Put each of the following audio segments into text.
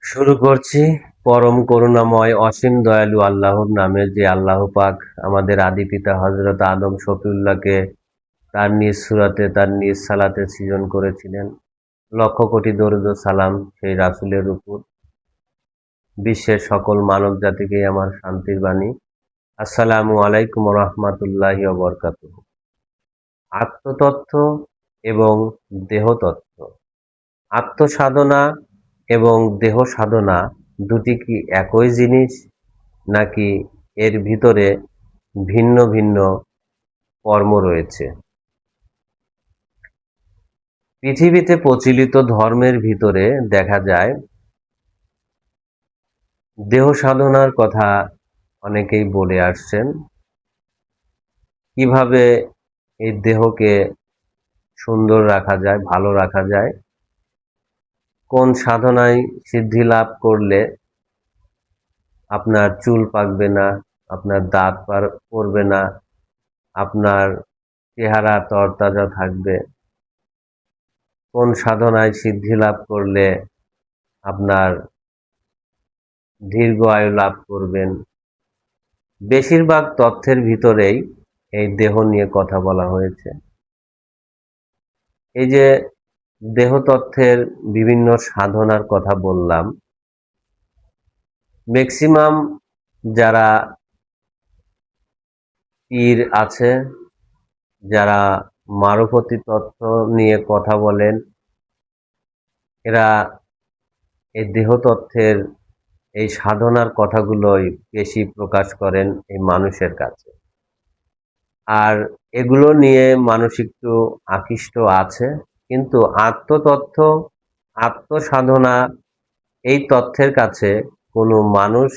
শুরু করছি পরম করুণাময় অসীম দয়ালু আল্লাহর নামে, যে আল্লাহ পাক আমাদের আদি পিতা হযরত আদম শফিউল্লাহকে তার নিজ সূরাতে তার নিজ সালাতে সৃজন করেছিলেন। লক্ষ কোটি দরুদ ও সালাম সেই রাসূলের উপর। বিশ্বের সকল মানব জাতিকে আমার শান্তির বাণী। আসসালামু আলাইকুম ওয়া রাহমাতুল্লাহি ওয়া বারাকাতুহু। আত্মতত্ত্ব এবং দেহতত্ত্ব। আত্মসাধনা এবং দেহ সাধনা দুটি কি একই জিনিস, নাকি এর ভিতরে ভিন্ন ভিন্ন কর্ম রয়েছে? পৃথিবীতে প্রচলিত ধর্মের ভিতরে দেখা যায় দেহ সাধনার কথা অনেকেই বলে আসছেন। কিভাবে এই দেহকে সুন্দর রাখা যায়, ভালো রাখা যায়, কোন সাধনায় সিদ্ধি লাভ করলে আপনার চুল পাকবে না, আপনার দাঁত পড়বে না, আপনার চেহারা তরতাজা থাকবে, কোন সাধনায় সিদ্ধি লাভ করলে আপনার দীর্ঘ আয়ু লাভ করবেন। বেশিরভাগ তথ্যের ভিতরেই এই দেহ নিয়ে কথা বলা হয়েছে। এই যে দেহ তত্ত্বের বিভিন্ন সাধনার কথা বললাম, ম্যাক্সিমাম যারা পীর আছে, যারা মারফতি তত্ত্ব নিয়ে কথা বলেন, এরা এই দেহতত্ত্বের এই সাধনার কথাগুলোই বেশি প্রকাশ করেন এই মানুষের কাছে। আর এগুলো নিয়ে মানুষ একটু আকৃষ্ট আছে, কিন্তু আত্মতত্ত্ব, আত্মসাধনা এই তথ্যের কাছে কোনো মানুষ,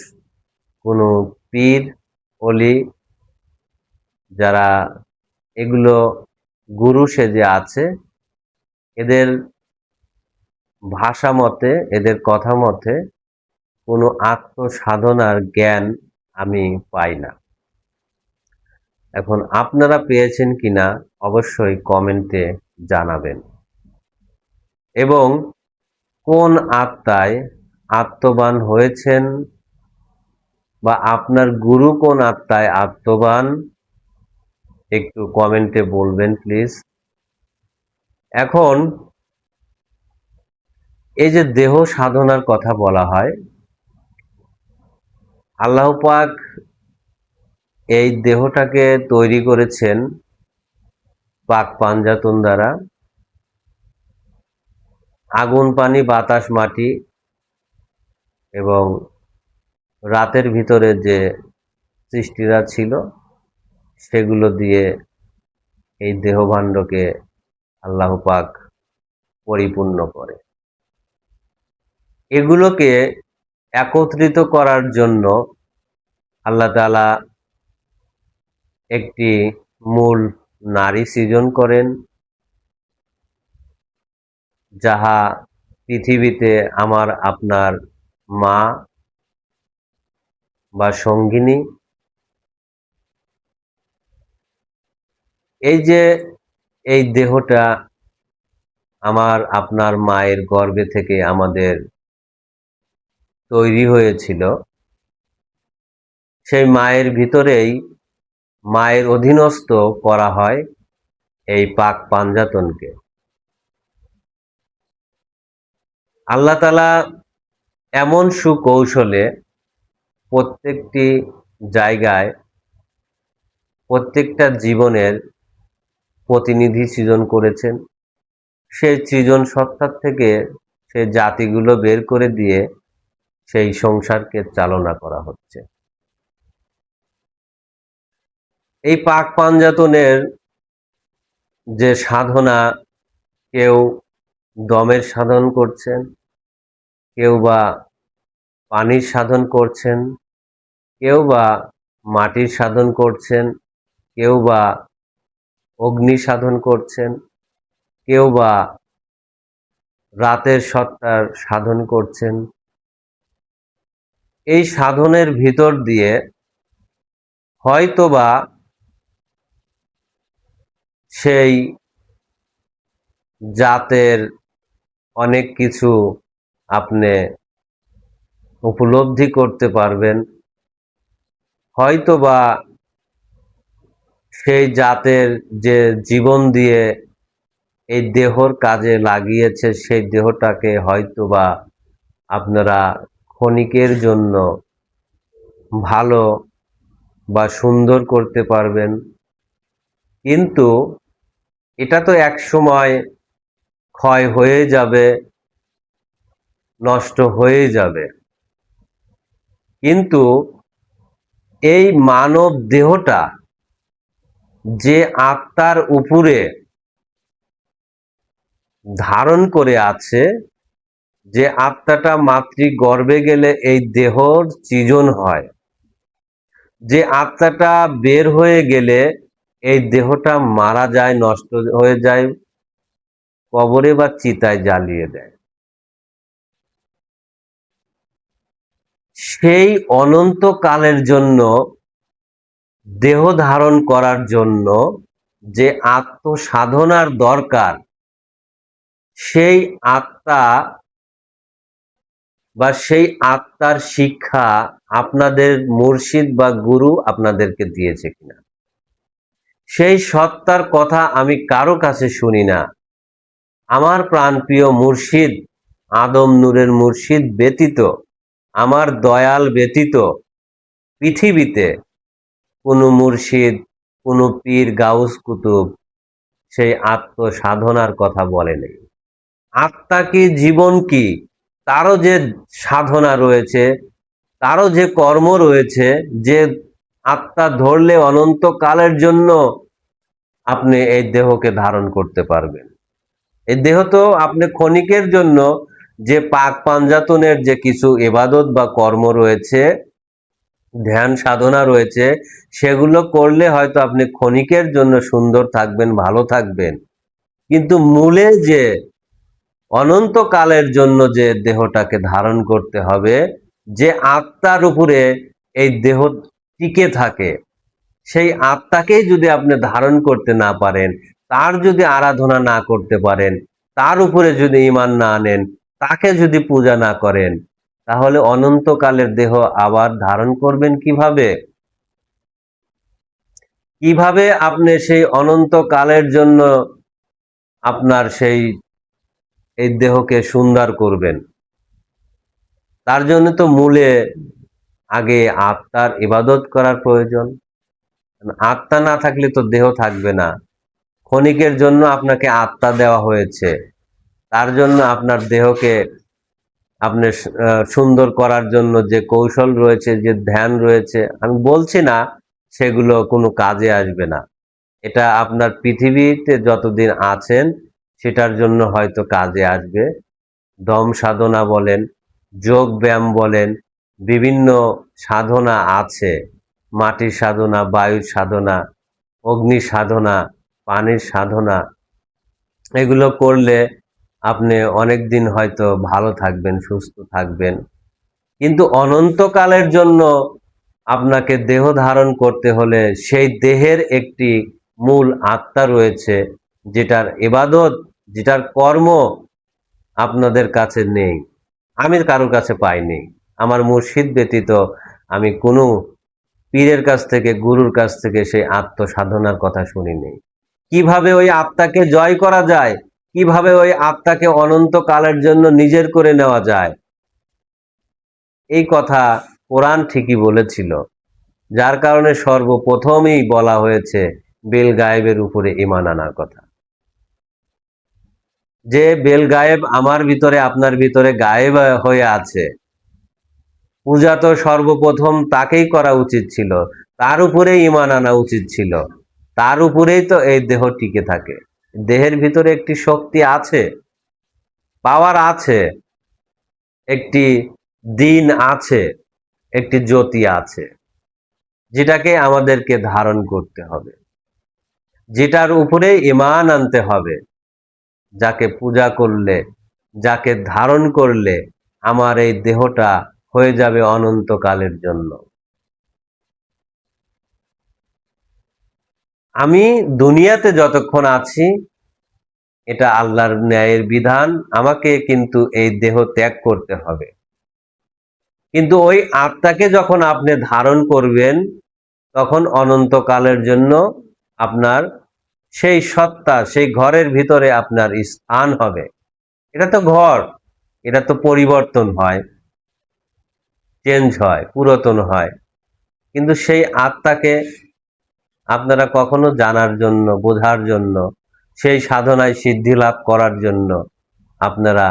কোনো পীর, অলি, যারা এগুলো গুরু সেজে আছে, এদের ভাষা মতে, এদের কথা মতে কোনো আত্মসাধনার জ্ঞান আমি পাই না। এখন আপনারা পেয়েছেন কিনা অবশ্যই কমেন্টে জানাবেন। এবং কোন আত্মায় আত্মবান হয়েছেন, বা আপনার গুরু কোন আত্মায় আত্মবান, একটু কমেন্টে বলবেন প্লিজ। এখন এই যে দেহ সাধনার কথা বলা হয়, আল্লাহ পাক এই দেহটাকে তৈরি করেছেন পাক পাঞ্জাতন দ্বারা। আগুন, পানি, বাতাস, মাটি এবং রাতের ভিতরে যে সৃষ্টিরা ছিল, সেগুলো দিয়ে এই দেহভাণ্ডকে আল্লাহ পাক পরিপূর্ণ করে। এগুলোকে একত্রিত করার জন্য আল্লাহ তাআলা একটি মূল নারী সৃজন করেন, যাহা পৃথিবীতে আমার আপনার মা বা সঙ্গিনী। এই যে এই দেহটা আমার আপনার মায়ের গর্ভে থেকে আমাদের তৈরি হয়েছিল, সেই মায়ের ভিতরেই মায়ের অধীনস্থ করা হয় এই পাক পাঞ্জাতনকে। আল্লাহ তাআলা এমন সুকৌশলে প্রত্যেকটি জায়গায় প্রত্যেকটা জীবনের প্রতিনিধি সৃজন করেছেন। সেই সৃজন সত্তার থেকে সে জাতিগুলো বের করে দিয়ে সেই সংসারকে চালনা করা হচ্ছে। এই পাক পাঞ্জাতনের যে সাধনা, কেউ দমের সাধন করছেন, কেউ বা পানির সাধন করছেন, কেউ বা মাটির সাধন করছেন, কেউ বা অগ্নি সাধন করছেন, কেউ বা রাতের সত্তার সাধন করছেন। এই সাধনের ভিতর দিয়ে হয়তোবা সেই জাতের অনেক কিছু আপনি উপলব্ধি করতে পারবেন। হয়তোবা সেই জাতের যে জীবন দিয়ে এই দেহর কাজে লাগিয়েছে, সেই দেহটাকে হয়তোবা আপনারা ক্ষণিকের জন্য ভালো বা সুন্দর করতে পারবেন। কিন্তু এটা তো একসময় ক্ষয় হয়ে যাবে, নষ্ট হয়ে যাবে। কিন্তু এই মানব দেহটা যে আত্মার উপরে ধারণ করে আছে, যে আত্মাটা মাতৃগর্ভে গেলে এই দেহর সৃজন হয়, যে আত্মাটা বের হয়ে গেলে এই দেহটা মারা যায়, নষ্ট হয়ে যায়, কবরে বা চিতায় জ্বালিয়ে দেয়, সেই অনন্তকালের জন্য দেহ ধারণ করার জন্য যে আত্মসাধনার দরকার, সেই আত্মা বা সেই আত্মার শিক্ষা আপনাদের মুর্শিদ বা গুরু আপনাদেরকে দিয়েছে কিনা, সেই সত্তার কথা আমি কারো কাছে শুনি না। আমার প্রাণপ্রিয় মুর্শিদ আদম নূরের মুর্শিদ ব্যতীত, আমার দয়াল ব্যতীত পৃথিবীতে কোনো মুর্শিদ, কোনো পীর গাউস কুতুব সেই আত্মসাধনার কথা বলেনি। আত্মা কি, জীবন কি, তারও যে সাধনা রয়েছে, তারও যে কর্ম রয়েছে, যে আত্মা ধরলে অনন্তকালের জন্য আপনি এই দেহকে ধারণ করতে পারবেন। এই দেহ তো আপনি ক্ষণিকের জন্য যে পাক পাঞ্জাতনের যে কিছু ইবাদত বা কর্ম রয়েছে, ধ্যান সাধনা রয়েছে, সেগুলো করলে হয়তো আপনি ক্ষণিকের জন্য সুন্দর থাকবেন, ভালো থাকবেন। কিন্তু মূলে যে অনন্তকালের জন্য যে দেহটাকে ধারণ করতে হবে, যে আত্মার উপরে এই দেহ টিকে থাকে, সেই আত্মাকেই যদি আপনি ধারণ করতে না পারেন, তার যদি আরাধনা না করতে পারেন, তার উপরে যদি ঈমান না আনেন, তাকে যদি পূজা না করেন, তাহলে অনন্তকালের দেহ আবার ধারণ করবেন কিভাবে? কিভাবে আপনি সেই অনন্তকালের জন্য আপনার এই দেহকে সুন্দর করবেন? তার জন্য তো মূলে আগে আত্মার ইবাদত করার প্রয়োজন। আত্মা না থাকলে তো দেহ থাকবে না। ক্ষণিকের জন্য আপনাকে আত্মা দেওয়া হয়েছে, তার জন্য আপনার দেহকে আপনি সুন্দর করার জন্য যে কৌশল রয়েছে, যে ধ্যান রয়েছে, আমি বলছি না সেগুলো কোনো কাজে আসবে না। এটা আপনার পৃথিবীতে যতদিন আছেন সেটার জন্য হয়তো কাজে আসবে। দম সাধনা বলেন, যোগ ব্যায়াম বলেন, বিভিন্ন সাধনা আছে। মাটির সাধনা, বায়ুর সাধনা, অগ্নি সাধনা, পানির সাধনা, এগুলো করলে আপনি অনেক দিন হয়তো ভালো থাকবেন, সুস্থ থাকবেন। কিন্তু অনন্তকালের জন্য আপনাকে দেহ ধারণ করতে হলে সেই দেহের একটি মূল আত্মা রয়েছে, যেটার ইবাদত, যেটার কর্ম আপনাদের কাছে নেই, আমি কারোর কাছে পাইনি। আমার মুর্শিদ ব্যতীত আমি কোনো পীরের কাছ থেকে, গুরুর কাছ থেকে সেই আত্মসাধনার কথা শুনিনি। কিভাবে ওই আত্মাকে জয় করা যায়, কিভাবে ওই আত্মাকে অনন্তকালের জন্য নিজের করে নেওয়া যায়, এই কথা কোরআন ঠিকই বলেছিল। যার কারণে সর্বপ্রথমই বলা হয়েছে বেল গায়েবের উপরে ঈমান আনার কথা। যে বেল গায়েব আমার ভিতরে, আপনার ভিতরে গায়েব হয়ে আছে, পূজা তো সর্বপ্রথম তাকেই করা উচিত ছিল, তার উপরেই ঈমান আনা উচিত ছিল, তার উপরেই তো এই দেহ টিকে থাকে। দেহের ভিতরে একটি শক্তি আছে, পাওয়ার আছে, একটি দিন আছে, একটি জ্যোতি আছে, যেটাকে আমাদেরকে ধারণ করতে হবে, যেটার উপরে ঈমান আনতে হবে, যাকে পূজা করলে, যাকে ধারণ করলে আমার এই দেহটা হয়ে যাবে অনন্তকালের জন্য। আমি দুনিয়াতে যতক্ষণ আছি, এটা আল্লাহর ন্যায়ের বিধান, আমাকে কিন্তু এই দেহ ত্যাগ করতে হবে। কিন্তু ওই আত্মাকে যখন আপনি ধারণ করবেন, তখন অনন্তকালের জন্য আপনার সেই সত্তা, সেই ঘরের ভিতরে আপনার স্থান হবে। এটা তো ঘর, এটা তো পরিবর্তন হয়, চেঞ্জ হয়, পুরাতন হয়। কিন্তু সেই আত্মাকে আপনারা কখনো জানার জন্য, বোঝার জন্য, সেই সাধনায় সিদ্ধি লাভ করার জন্য আপনারা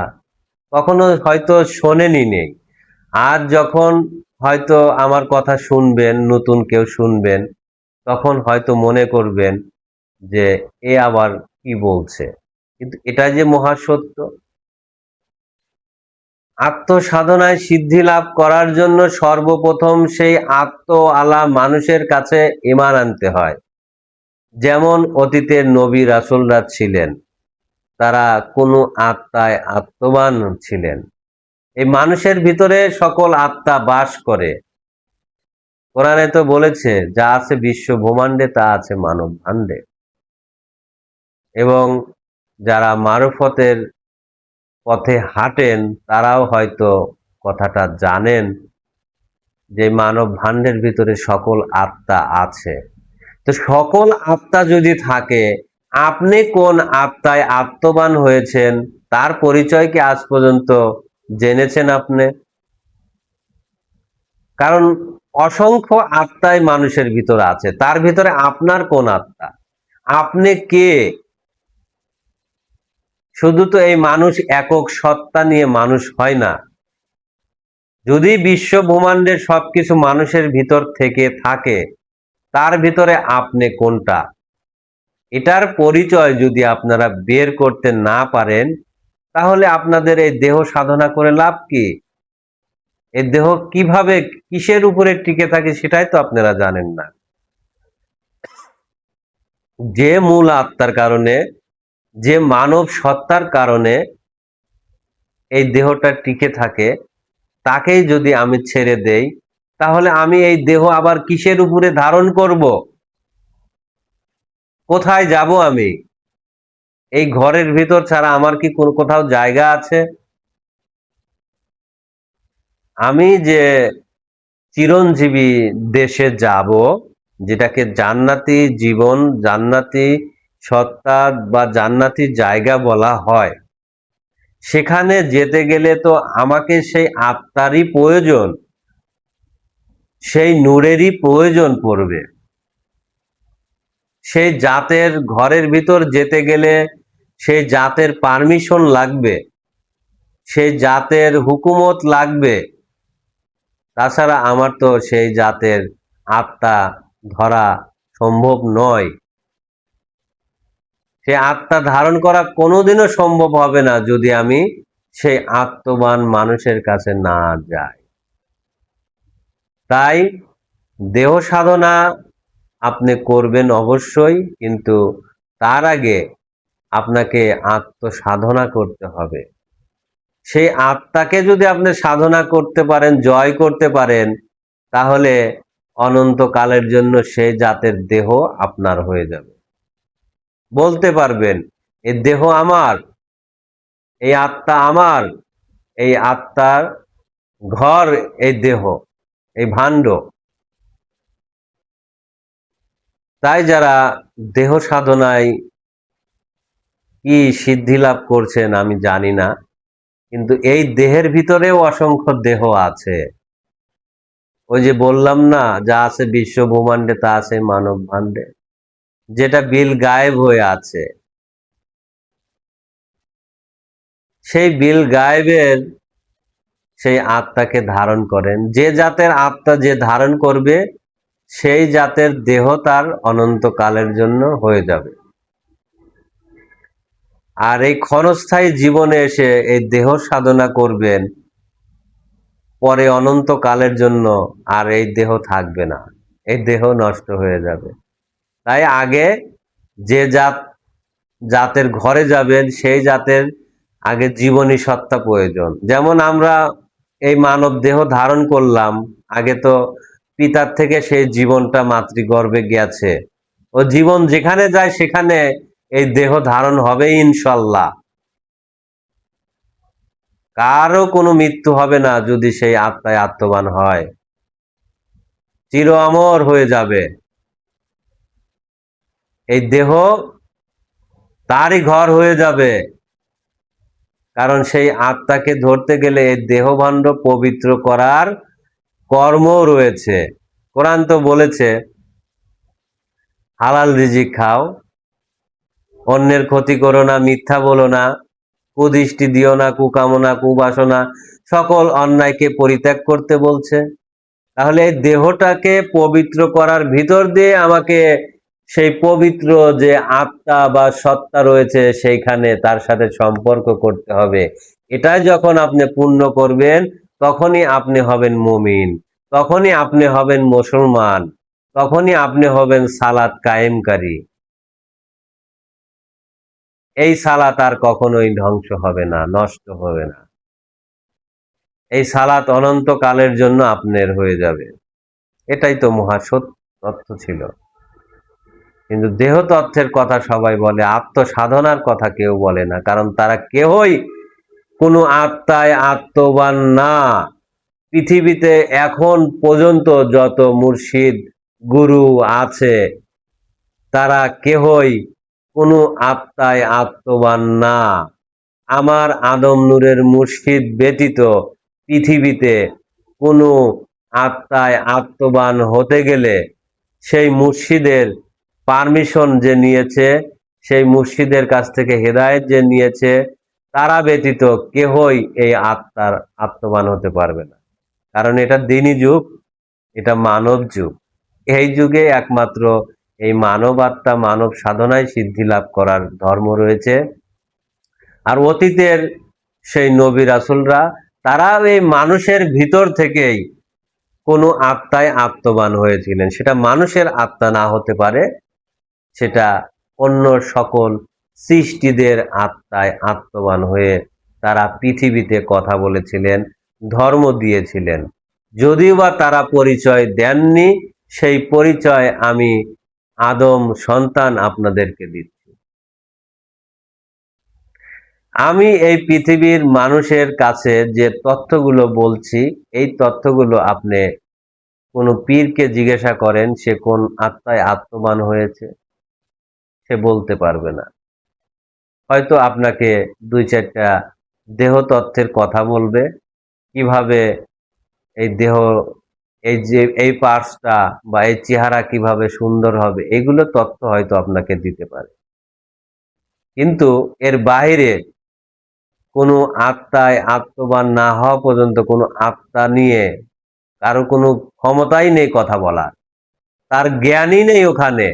কখনো হয়তো শোনেনই নেই। আর যখন হয়তো আমার কথা শুনবেন, নতুন কেউ শুনবেন, তখন হয়তো মনে করবেন যে এ আবার কি বলছে। কিন্তু এটা যে মহাসত্য। আত্মসাধনায় সিদ্ধি লাভ করার জন্য সর্বপ্রথম সেই আত্মওয়ালা মানুষের কাছে ঈমান আনতে হয়। যেমন অতীতের নবী রাসূলরা ছিলেন, তারা কোনো আত্মায় আত্মবান ছিলেন। এই মানুষের ভিতরে সকল আত্মা বাস করে। কোরআনে তো বলেছে, যা আছে বিশ্ব ব্রহ্মাণ্ডে তা আছে মানব ভাণ্ডে। এবং যারা মারফতের পথে হাঁটেন তারাও হয়তো কথাটা জানেন যে মানব ভাণ্ডের ভিতরে সকল আত্মা আছে। তো সকল আত্মা যদি থাকে, আপনি কোন আত্মায় আত্মবান হয়েছেন তার পরিচয় কি আজ পর্যন্ত জেনেছেন আপনি? কারণ অসংখ্য আত্মাই মানুষের ভিতরে আছে, তার ভিতরে আপনার কোন আত্মা, আপনি কে? শুধু তো এই মানুষ একক সত্তা নিয়ে মানুষ হয় না। যদি বিশ্ব ব্রহ্মাণ্ডের সবকিছু মানুষের ভিতর থেকে থাকে, তার ভিতরে আপনি কোনটা, এটার পরিচয় যদি আপনারা বের করতে না পারেন, তাহলে আপনাদের এই দেহ সাধনা করে লাভ কি? এই দেহ কিভাবে, কিসের উপরে টিকে থাকে সেটাই তো আপনারা জানেন না। যে মূল আত্মার কারণে, যে মানব সত্তার কারণে এই দেহটা টিকে থাকে, তাকেই যদি আমি ছেড়ে দেই, তাহলে আমি এই দেহ আবার কিসের উপরে ধারণ করব? কোথায় যাব আমি? এই ঘরের ভিতর ছাড়া আমার কি কোথাও জায়গা আছে? আমি যে চিরঞ্জীবী দেশে যাব, যেটাকে জান্নাতি জীবন, জান্নাতি সত্তা বা জান্নাতি জায়গা বলা হয়, সেখানে যেতে গেলে তো আমাকে সেই আত্মারই প্রয়োজন, সেই নূরেরই প্রয়োজন পড়বে। সেই জাতের ঘরের ভিতর যেতে গেলে সেই জাতের পারমিশন লাগবে, সেই জাতের হুকুমত লাগবে। তাছাড়া আমার তো সেই জাতের আত্মা ধরা সম্ভব নয়। সে আত্মা ধারণ করা কোনোদিনও সম্ভব হবে না যদি আমি সেই আত্মবান মানুষের কাছে না যাই। তাই দেহ সাধনা আপনি করবেন অবশ্যই, কিন্তু তার আগে আপনাকে আত্মসাধনা করতে হবে। সেই আত্মাকে যদি আপনি সাধনা করতে পারেন, জয় করতে পারেন, তাহলে অনন্তকালের জন্য সেই জাতের দেহ আপনার হয়ে যাবে। বলতে পারবেন, এই দেহ আমার, এই আত্মা আমার, এই আত্মার ঘর এই দেহ, এই ভাণ্ড। তাই যারা দেহ সাধনায় কি সিদ্ধি লাভ করছেন আমি জানি না, কিন্তু এই দেহের ভিতরেও অসংখ্য দেহ আছে। ওই যে বললাম না, যা আছে বিশ্ব ব্রহ্মাণ্ডে তা আছে মানব ভাণ্ডে, যেটা বিল গায়েব হয়ে আছে, সেই বিল গায়েবের সেই আত্মাকে ধারণ করেন। যে জাতের আত্মা যে ধারণ করবে, সেই জাতের দেহ তার অনন্তকালের জন্য হয়ে যাবে। আর এই ক্ষণস্থায়ী জীবনে এসে এই দেহ সাধনা করবেন, পরে অনন্তকালের জন্য আর এই দেহ থাকবে না, এই দেহ নষ্ট হয়ে যাবে। তাই আগে যে জাতের ঘরে যাবেন, সেই জাতের আগে জীবনী সত্তা প্রয়োজন। যেমন আমরা এই মানব দেহ ধারণ করলাম, আগে তো পিতার থেকে সেই জীবনটা মাতৃগর্ভে গেছে। ও জীবন যেখানে যায় সেখানে এই দেহ ধারণ হবে ইনশাল্লাহ। কারো কোনো মৃত্যু হবে না যদি সেই আত্মায় আত্মবান হয়, চির অমর হয়ে যাবে। এই দেহ তারই ঘর হয়ে যাবে, কারণ সেই আত্মাকে ধরতে গেলে এই দেহভাণ্ড পবিত্র করার কর্ম রয়েছে। কোরআন তো বলেছে হালাল রিজিক খাও, অন্যের ক্ষতি করো না, মিথ্যা বলো না, কুদৃষ্টি দিও না, কুকামনা কুবাসনা সকল অন্যায়কে পরিত্যাগ করতে বলছে। তাহলে এই দেহটাকে পবিত্র করার ভিতর দিয়ে আমাকে সেই পবিত্র যে আত্মা বা সত্তা রয়েছে সেইখানে তার সাথে সম্পর্ক করতে হবে। এটাই যখন আপনি পূর্ণ করবেন, তখনই আপনি হবেন মুমিন, তখনই আপনি হবেন মুসলমান, তখনই আপনি হবেন সালাত কায়েমকারী। এই সালাত আর কখনোই ধ্বংস হবে না, নষ্ট হবে না। এই সালাত অনন্তকালের জন্য আপনার হয়ে যাবে। এটাই তো মহাসত্য তথ্য ছিল। কিন্তু দেহ তথ্যের কথা সবাই বলে, আত্মসাধনার কথা কেউ বলে না, কারণ তারা কেউই কোনো আত্মায় আত্মবান না। পৃথিবীতে এখন পর্যন্ত যত মুর্শিদ গুরু আছে তারা কেহই কোনো আত্মায় আত্মবান না। আমার আদম নূরের মুর্শিদ ব্যতীত পৃথিবীতে কোনো আত্মায় আত্মবান হতে গেলে সেই মুর্শিদের পারমিশন যে নিয়েছে, সেই মুর্শিদের কাছ থেকে হেদায়েত যে নিয়েছে, তারা ব্যতীত কেহই এই আত্মার আত্মবান হতে পারবে না। কারণ এটা দিনী যুগ, এটা মানব যুগ। এই যুগে একমাত্র এই মানব আত্মা মানব সাধনায় সিদ্ধি লাভ করার ধর্ম রয়েছে। আর অতীতের সেই নবী রাসূলরা তারা এই মানুষের ভিতর থেকেই কোনো আত্মায় আত্মবান হয়েছিলেন। সেটা মানুষের আত্মা না হতে পারে, সেটা অন্য সকল সৃষ্টিদের আত্মায় আত্মবান হয়ে তারা পৃথিবীতে কথা বলেছিলেন, ধর্ম দিয়েছিলেন। যদিও বা তারা পরিচয় দেননি, সেই পরিচয় আমি আদম সন্তান আপনাদেরকে দিচ্ছি। আমি এই পৃথিবীর মানুষের কাছে যে তথ্যগুলো বলছি, এই তথ্যগুলো আপনি কোনো পীরকে জিজ্ঞাসা করেন সে কোন আত্মায় আত্মবান হয়েছে, সে বলতে পারবে না। হয়তো আপনাকে ২-৪টা দেহ তত্ত্বের কথা বলবে, কিভাবে এই দেহ, এই যে এই পার্টসটা বা এই চেহারা কিভাবে সুন্দর হবে, এগুলো তথ্য হয়তো আপনাকে দিতে পারে। কিন্তু এর বাইরে কোনো আত্মায় আত্মবান না হওয়া পর্যন্ত কোনো আত্মা নিয়ে কারো কোনো ক্ষমতাই নেই কথা বলার, তার জ্ঞানই নেই ওখানে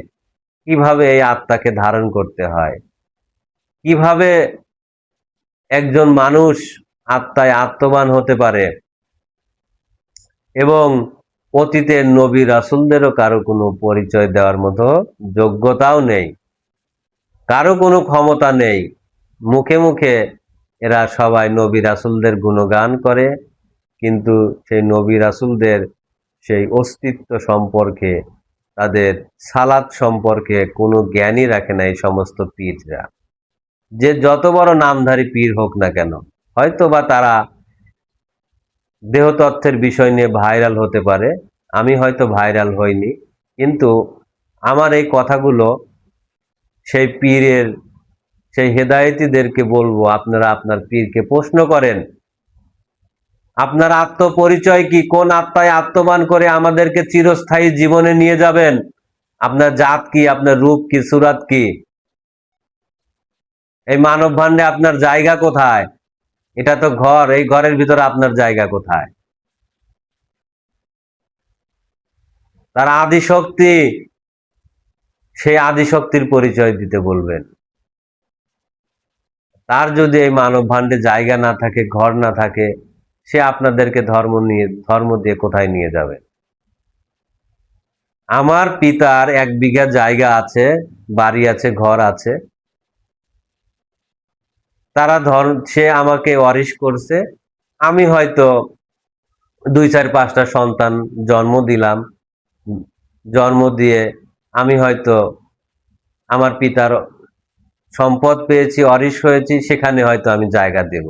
কিভাবে এই আত্মাকে ধারণ করতে হয়, কিভাবে একজন মানুষ আত্মায় আত্মবান হতে পারে। এবং অতীতের নবী রাসূলদেরও কারো কোনো পরিচয় দেওয়ার মতো যোগ্যতাও নেই, কারো কোনো ক্ষমতা নেই। মুখে মুখে এরা সবাই নবী রাসূলদের গুণগান করে, কিন্তু সেই নবী রাসূলদের সেই অস্তিত্ব সম্পর্কে, তাদের সালাত সম্পর্কে কোনো জ্ঞানই রাখে না এই সমস্ত পীররা। যে যত বড় নামধারী পীর হোক না কেন, হয়তো বা তারা দেহতত্ত্বের বিষয় নিয়ে ভাইরাল হতে পারে, আমি হয়তো ভাইরাল হইনি, কিন্তু আমার এই কথাগুলো সেই পীরের সেই হেদায়েতীদেরকে বলবো, আপনারা আপনার পীরকে প্রশ্ন করেন আপনার আত্মপরিচয় কি, কোন আত্মায় আত্মবান করে আমাদেরকে চিরস্থায়ী জীবনে নিয়ে যাবেন, আপনার জাত কি, আপনার রূপ কি, সুরাত কি, এই মানব ভান্ডে আপনার জায়গা কোথায়? এটা তো ঘর, এই ঘরের ভিতরে আপনার জায়গা কোথায়? তার আদি শক্তি, সেই আদি শক্তির পরিচয় দিতে বলবেন। তার যদি এই মানব ভান্ডে জায়গা না থাকে, ঘর না থাকে, সে আপনাদেরকে ধর্ম দিয়ে কোথায় নিয়ে যাবে? আমার পিতার ১ বিঘা জায়গা আছে, বাড়ি আছে, ঘর আছে। সে আমাকে ওয়ারিশ করছে। আমি হয়তো ২, ৪, ৫টা সন্তান জন্ম দিলাম। জন্ম দিয়ে আমি হয়তো আমার পিতার সম্পদ পেয়েছি, ওয়ারিশ হয়েছি, সেখানে হয়তো আমি জায়গা দেব।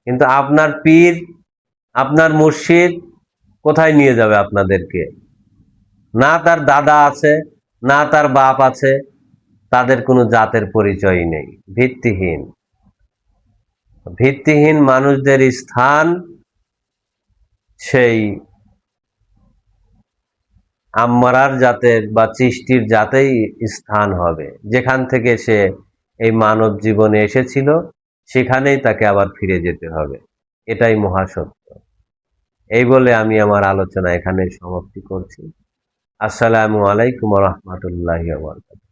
কিন্তু আপনার পীর, আপনার মুর্শিদ কোথায় নিয়ে যাবে আপনাদেরকে? না তার দাদা আছে, না তার বাপ আছে, তাদের কোনো জাতের পরিচয় নেই। ভিত্তিহীন, ভিত্তিহীন মানুষদের স্থান সেই আম্মারার জাতের বা চিষ্টির জাতেই স্থান হবে, যেখান থেকে সে এই মানব জীবনে এসেছিল সেখানেই তাকে আবার ফিরে যেতে হবে। এটাই মহাসত্য। এই বলে আমি আমার আলোচনা এখানে সমাপ্তি করছি। আসসালামু আলাইকুম ওয়া রাহমাতুল্লাহি ওয়া বারাকাতুহু।